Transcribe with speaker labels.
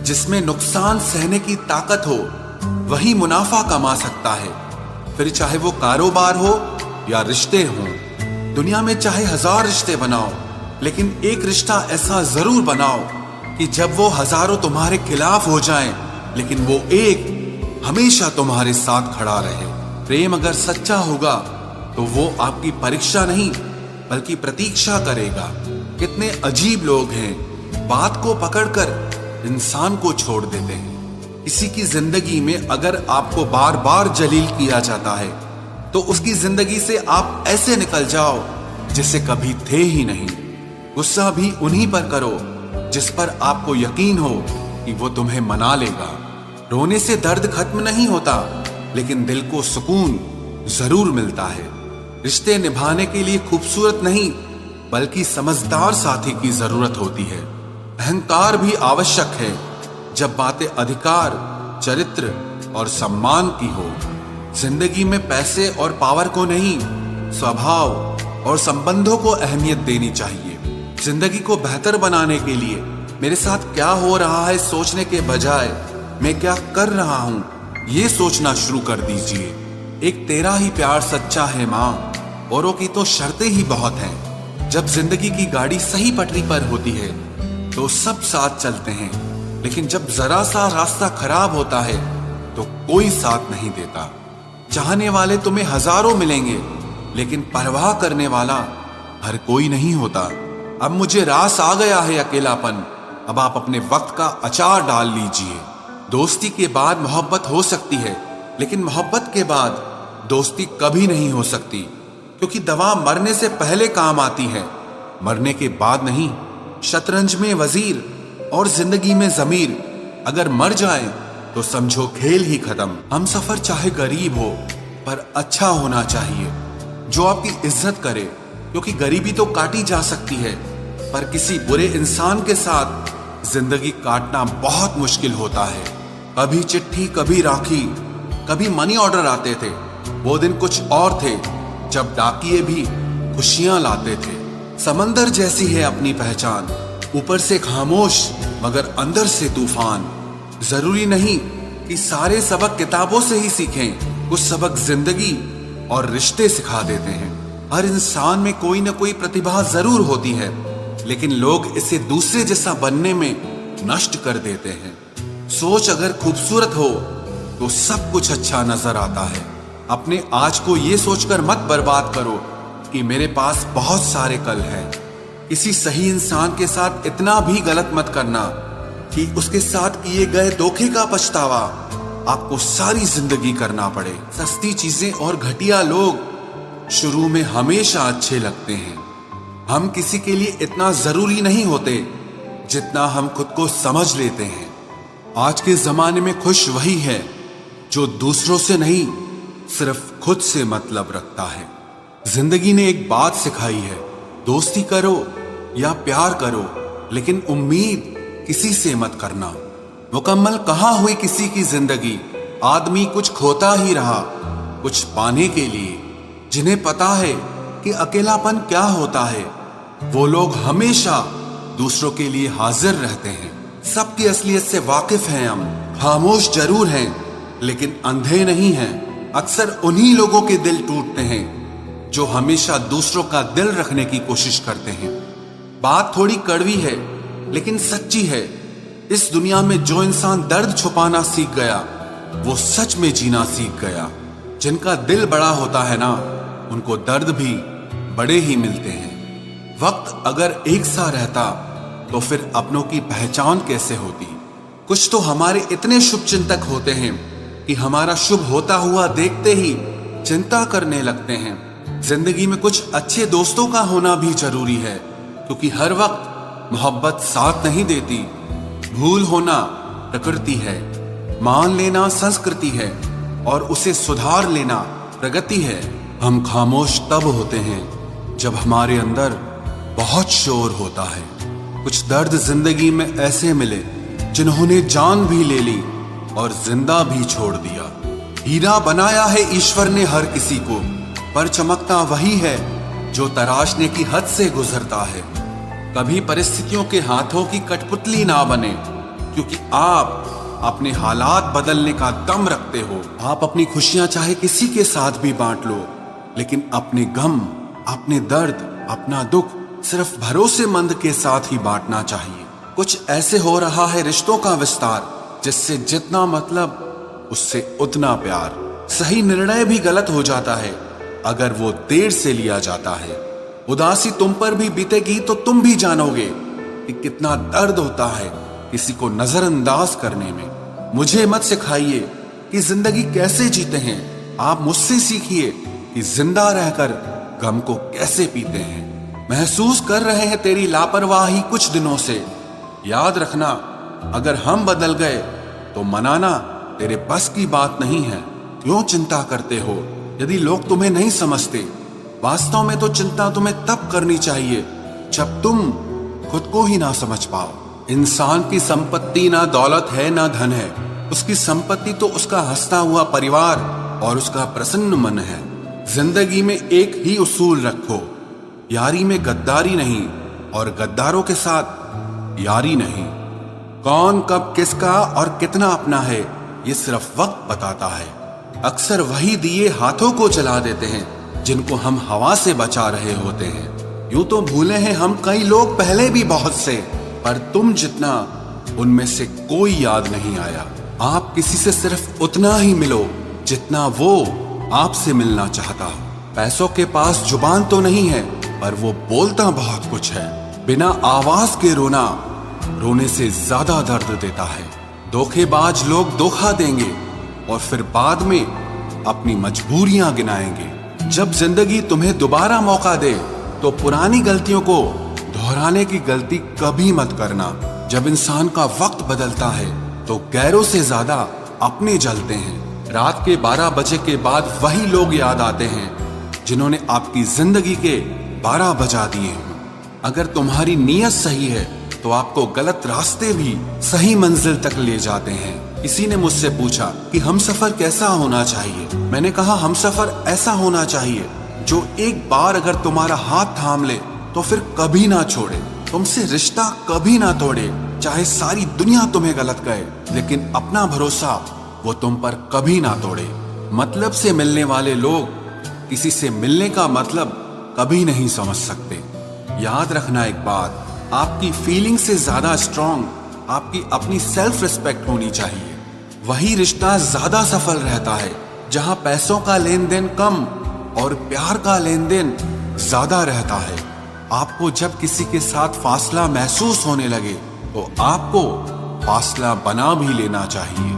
Speaker 1: जिसमें नुकसान सहने की ताकत हो वही मुनाफा कमा सकता है। फिर चाहे वो कारोबार हो या रिश्ते हों। दुनिया में चाहे 1000 रिश्ते बनाओ, लेकिन एक रिश्ता ऐसा जरूर बनाओ कि जब वो हजारों तुम्हारे खिलाफ हो जाएं, लेकिन वो एक हमेशा तुम्हारे साथ खड़ा रहे। प्रेम अगर सच्चा होगा तो वो आपकी परीक्षा नहीं बल्कि प्रतीक्षा करेगा। कितने अजीब लोग हैं, बात को पकड़कर इंसान को छोड़ देते हैं। किसी की जिंदगी में अगर आपको बार बार जलील किया जाता है तो उसकी जिंदगी से आप ऐसे निकल जाओ जिसे कभी थे ही नहीं। गुस्सा भी उन्हीं पर करो जिस पर आपको यकीन हो कि वो तुम्हें मना लेगा। रोने से दर्द खत्म नहीं होता, लेकिन दिल को सुकून जरूर मिलता है। रिश्ते निभाने के लिए खूबसूरत नहीं बल्कि समझदार साथी की जरूरत होती है। अहंकार भी आवश्यक है जब बातें अधिकार, चरित्र और सम्मान की हो। जिंदगी में पैसे और पावर को नहीं, स्वभाव और संबंधों को अहमियत देनी चाहिए। जिंदगी को बेहतर बनाने के लिए मेरे साथ क्या हो रहा है सोचने के बजाय मैं क्या कर रहा हूं ये सोचना शुरू कर दीजिए। एक तेरा ही प्यार सच्चा है मां, औरों की तो शर्तें ही बहुत हैं। जब जिंदगी की गाड़ी सही पटरी पर होती है तो सब साथ चलते हैं, लेकिन जब जरा सा रास्ता खराब होता है तो कोई साथ नहीं देता। चाहने वाले तुम्हें हजारों मिलेंगे, लेकिन परवाह करने वाला हर कोई नहीं होता। अब मुझे रास आ गया है अकेलापन, अब आप अपने वक्त का अचार डाल लीजिए। दोस्ती के बाद मोहब्बत हो सकती है, लेकिन मोहब्बत के बाद दोस्ती कभी नहीं हो सकती, क्योंकि दवा मरने से पहले काम आती है, मरने के बाद नहीं। शतरंज में वजीर और जिंदगी में जमीर अगर मर जाए तो समझो खेल ही खत्म। हम सफर चाहे गरीब हो पर अच्छा होना चाहिए, जो आपकी इज्जत करे, क्योंकि गरीबी तो काटी जा सकती है, पर किसी बुरे इंसान के साथ जिंदगी काटना बहुत मुश्किल होता है। कभी चिट्ठी, कभी राखी, कभी मनी ऑर्डर आते थे। वो दिन कुछ और थे जब डाकिये भी खुशियां लाते थे। समंदर जैसी है अपनी पहचान, ऊपर से खामोश मगर अंदर से तूफान। जरूरी नहीं कि सारे सबक किताबों से ही सीखें, कुछ सबक जिंदगी और रिश्ते सिखा देते हैं। हर इंसान में कोई ना कोई प्रतिभा जरूर होती है, लेकिन लोग इसे दूसरे जैसा बनने में नष्ट कर देते हैं। सोच अगर खूबसूरत हो तो सब कुछ अच्छा नजर आता है। अपने आज को ये सोचकर मत बर्बाद करो कि मेरे पास बहुत सारे कल हैं। किसी सही इंसान के साथ इतना भी गलत मत करना कि उसके साथ किए गए धोखे का पछतावा आपको सारी जिंदगी करना पड़े। सस्ती चीजें और घटिया लोग शुरू में हमेशा अच्छे लगते हैं। हम किसी के लिए इतना जरूरी नहीं होते जितना हम खुद को समझ लेते हैं। आज के जमाने में खुश वही है जो दूसरों से नहीं, सिर्फ खुद से मतलब रखता है। जिंदगी ने एक बात सिखाई है, दोस्ती करो या प्यार करो, लेकिन उम्मीद किसी से मत करना। मुकम्मल कहाँ हुई किसी की जिंदगी, आदमी कुछ खोता ही रहा कुछ पाने के लिए। जिन्हें पता है कि अकेलापन क्या होता है, वो लोग हमेशा दूसरों के लिए हाजिर रहते हैं। सबकी असलियत से वाकिफ हैं हम, खामोश जरूर हैं लेकिन अंधे नहीं हैं। अक्सर उन्हीं लोगों के दिल टूटते हैं जो हमेशा दूसरों का दिल रखने की कोशिश करते हैं। बात थोड़ी कड़वी है लेकिन सच्ची है। इस दुनिया में जो इंसान दर्द छुपाना सीख गया वो सच में जीना सीख गया। जिनका दिल बड़ा होता है ना, उनको दर्द भी बड़े ही मिलते हैं। वक्त अगर एक सा रहता तो फिर अपनों की पहचान कैसे होती। कुछ तो हमारे इतने शुभ चिंतक होते हैं कि हमारा शुभ होता हुआ देखते ही चिंता करने लगते हैं। जिंदगी में कुछ अच्छे दोस्तों का होना भी जरूरी है, क्योंकि हर वक्त मोहब्बत साथ नहीं देती। भूल होना प्रकृति है, मान लेना संस्कृति है और उसे सुधार लेना प्रगति है। हम खामोश तब होते हैं जब हमारे अंदर बहुत शोर होता है। कुछ दर्द जिंदगी में ऐसे मिले जिन्होंने जान भी ले ली और जिंदा भी छोड़ दिया। हीरा बनाया है ईश्वर ने हर किसी को, पर चमकता वही है जो तराशने की हद से गुजरता है। कभी परिस्थितियों के हाथों की कठपुतली ना बने, क्योंकि आप अपने हालात बदलने का दम रखते हो। आप अपनी खुशियां चाहे किसी के साथ भी बांट लो, लेकिन अपने गम, अपने दर्द, अपना दुख सिर्फ भरोसेमंद के साथ ही बांटना चाहिए। कुछ ऐसे हो रहा है रिश्तों का विस्तार, जिससे जितना मतलब उससे उतना प्यार। सही निर्णय भी गलत हो जाता है अगर वो देर से लिया जाता है। उदासी तुम पर भी बीतेगी तो तुम भी जानोगे कि कितना दर्द होता है किसी को नजरअंदाज करने में। मुझे मत सिखाइए कि जिंदगी कैसे जीते हैं, आप मुझसे सीखिए कि जिंदा रहकर गम को कैसे पीते हैं। महसूस कर रहे हैं तेरी लापरवाही कुछ दिनों से। याद रखना, अगर हम बदल गए तो मनाना तेरे बस की बात नहीं है। क्यों चिंता करते हो यदि लोग तुम्हें नहीं समझते? वास्तव में तो चिंता तुम्हें तब करनी चाहिए जब तुम खुद को ही ना समझ पाओ। इंसान की संपत्ति ना दौलत है ना धन है, उसकी संपत्ति तो उसका हंसता हुआ परिवार और उसका प्रसन्न मन है। जिंदगी में एक ही उसूल रखो, यारी में गद्दारी नहीं और गद्दारों के साथ यारी नहीं। कौन कब किसका और कितना अपना है ये सिर्फ वक्त बताता है। अक्सर वही दिए हाथों को जला देते हैं जिनको हम हवा से बचा रहे होते हैं। यूं तो भूले हैं हम कई लोग पहले भी बहुत से, पर तुम जितना उनमें से कोई याद नहीं आया। आप किसी से सिर्फ उतना ही मिलो जितना वो आपसे मिलना चाहता हो। पैसों के पास जुबान तो नहीं है, पर वो बोलता बहुत कुछ है। बिना आवाज के रोना रोने से ज्यादा दर्द देता है। धोखेबाज लोग धोखा देंगे और फिर बाद में अपनी मजबूरियां गिनाएंगे। जब जिंदगी तुम्हें दोबारा मौका दे तो पुरानी गलतियों को दोहराने की गलती कभी मत करना। जब इंसान का वक्त बदलता है तो गैरों से ज्यादा अपने जलते हैं। रात के 12 बजे के बाद वही लोग याद आते हैं जिन्होंने आपकी जिंदगी के 12 बजा दिए हों। अगर तुम्हारी नीयत सही है तो आपको गलत रास्ते भी सही मंजिल तक ले जाते हैं। किसी ने मुझसे पूछा कि हमसफर कैसा होना चाहिए। मैंने कहा हमसफर ऐसा होना चाहिए जो एक बार अगर तुम्हारा हाथ थाम ले तो फिर कभी ना छोड़े, तुमसे रिश्ता कभी ना तोड़े। चाहे सारी दुनिया तुम्हें गलत कहे, लेकिन अपना भरोसा वो तुम पर कभी ना तोड़े। मतलब से मिलने वाले लोग किसी से मिलने का मतलब कभी नहीं समझ सकते। याद रखना एक बात, आपकी फीलिंग से ज्यादा स्ट्रॉन्ग आपकी अपनी सेल्फ रिस्पेक्ट होनी चाहिए। वही रिश्ता ज्यादा सफल रहता है जहां पैसों का लेन देन कम और प्यार का लेन देन ज्यादा रहता है। आपको जब किसी के साथ फासला महसूस होने लगे तो आपको फासला बना भी लेना चाहिए।